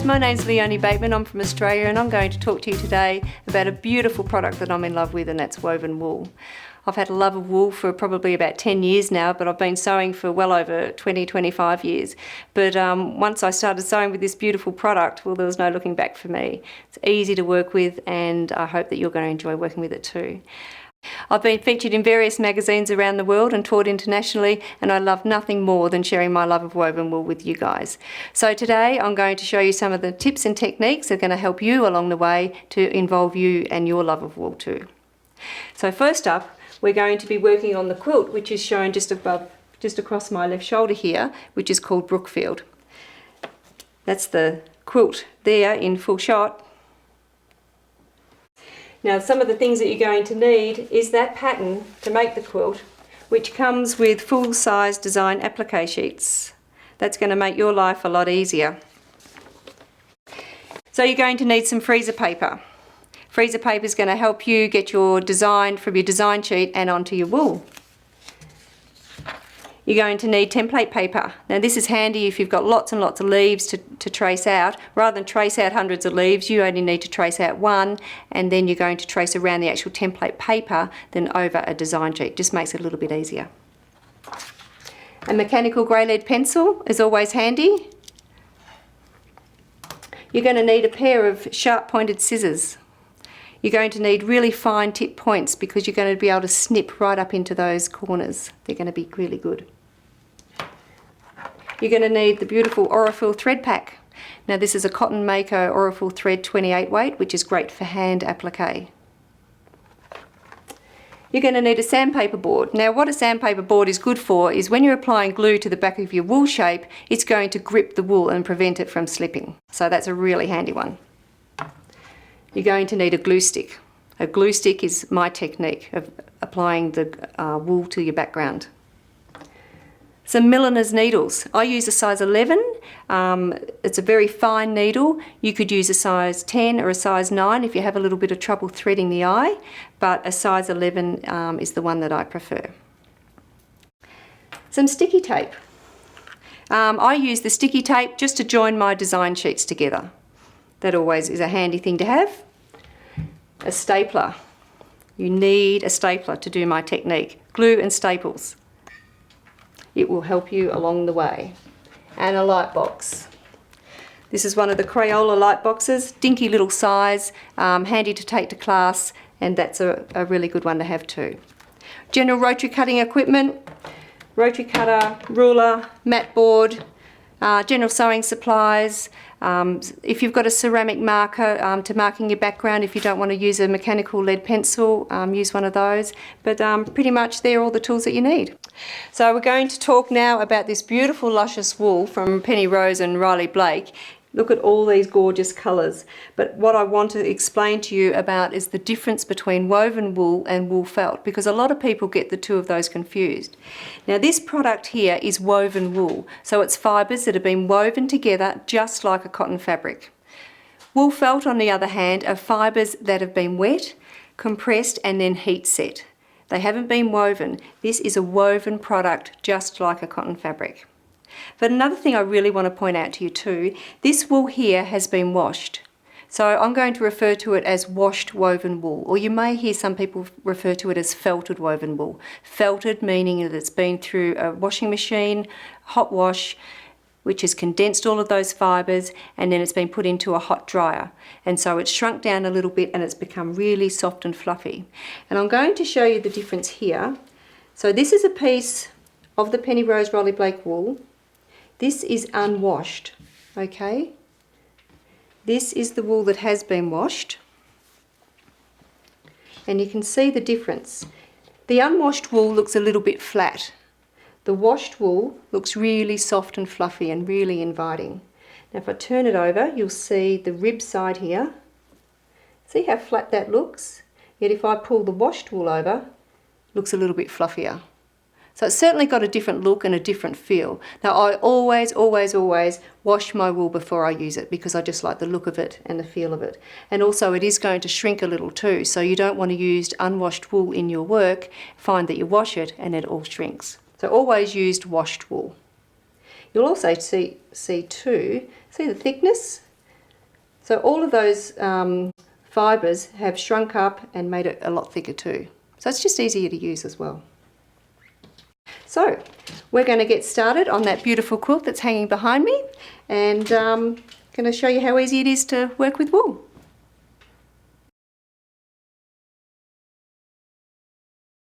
guys, my name's Leonie Bateman, I'm from Australia and I'm going to talk to you today about a beautiful product that I'm in love with, and that's woven wool. I've had a love of wool for probably about 10 years now, but I've been sewing for well over 20-25 years. But once I started sewing with this beautiful product, well, there was no looking back for me. It's easy to work with and I hope that you're going to enjoy working with it too. I've been featured in various magazines around the world and taught internationally, and I love nothing more than sharing my love of woven wool with you guys. So today I'm going to show you some of the tips and techniques that are going to help you along the way to involve you and your love of wool too. So first up, we're going to be working on the quilt, which is shown just across my left shoulder here, which is called Brookfield. That's the quilt there in full shot. Now, some of the things that you're going to need is that pattern to make the quilt, which comes with full-size design applique sheets. That's going to make your life a lot easier. So you're going to need some freezer paper. Freezer paper is going to help you get your design from your design sheet and onto your wool. You're going to need template paper. Now this is handy if you've got lots and lots of leaves to trace out. Rather than trace out hundreds of leaves, you only need to trace out one, and then you're going to trace around the actual template paper than over a design sheet. Just makes it a little bit easier. A mechanical grey lead pencil is always handy. You're going to need a pair of sharp pointed scissors. You're going to need really fine tip points because you're going to be able to snip right up into those corners. They're going to be really good. You're going to need the beautiful Aurifil thread pack. Now this is a Cotton Mako Aurifil thread 28 weight, which is great for hand applique. You're going to need a sandpaper board. Now what a sandpaper board is good for is when you're applying glue to the back of your wool shape, it's going to grip the wool and prevent it from slipping. So that's a really handy one. You're going to need a glue stick. A glue stick is my technique of applying the wool to your background. Some milliner's needles. I use a size 11. It's a very fine needle. You could use a size 10 or a size 9 if you have a little bit of trouble threading the eye, but a size 11 is the one that I prefer. Some sticky tape. I use the sticky tape just to join my design sheets together. That always is a handy thing to have. A stapler. You need a stapler to do my technique. Glue and staples. It will help you along the way. And a light box. This is one of the Crayola light boxes. Dinky little size, handy to take to class, and that's a really good one to have too. General rotary cutting equipment. Rotary cutter, ruler, mat board, general sewing supplies. If you've got a ceramic marker to marking your background, if you don't want to use a mechanical lead pencil, use one of those. But pretty much they're all the tools that you need. So we're going to talk now about this beautiful luscious wool from Penny Rose and Riley Blake. Look at all these gorgeous colours. But what I want to explain to you about is the difference between woven wool and wool felt, because a lot of people get the two of those confused. Now this product here is woven wool, so it's fibres that have been woven together just like a cotton fabric. Wool felt, on the other hand, are fibres that have been wet, compressed and then heat set. They haven't been woven. This is a woven product just like a cotton fabric. But another thing I really want to point out to you too, this wool here has been washed. So I'm going to refer to it as washed woven wool, or you may hear some people refer to it as felted woven wool. Felted meaning that it's been through a washing machine, hot wash, which has condensed all of those fibres, and then it's been put into a hot dryer. And so it's shrunk down a little bit and it's become really soft and fluffy. And I'm going to show you the difference here. So this is a piece of the Penny Rose Riley Blake wool. This is unwashed, okay? This is the wool that has been washed. And you can see the difference. The unwashed wool looks a little bit flat. The washed wool looks really soft and fluffy and really inviting. Now if I turn it over, you'll see the rib side here. See how flat that looks? Yet if I pull the washed wool over, it looks a little bit fluffier. So it's certainly got a different look and a different feel. Now I always wash my wool before I use it because I just like the look of it and the feel of it. And also it is going to shrink a little too, so you don't want to use unwashed wool in your work. Find that you wash it and it all shrinks. So always used washed wool. You'll also see the thickness. So all of those fibres have shrunk up and made it a lot thicker too. So it's just easier to use as well. So we're going to get started on that beautiful quilt that's hanging behind me, and going to show you how easy it is to work with wool.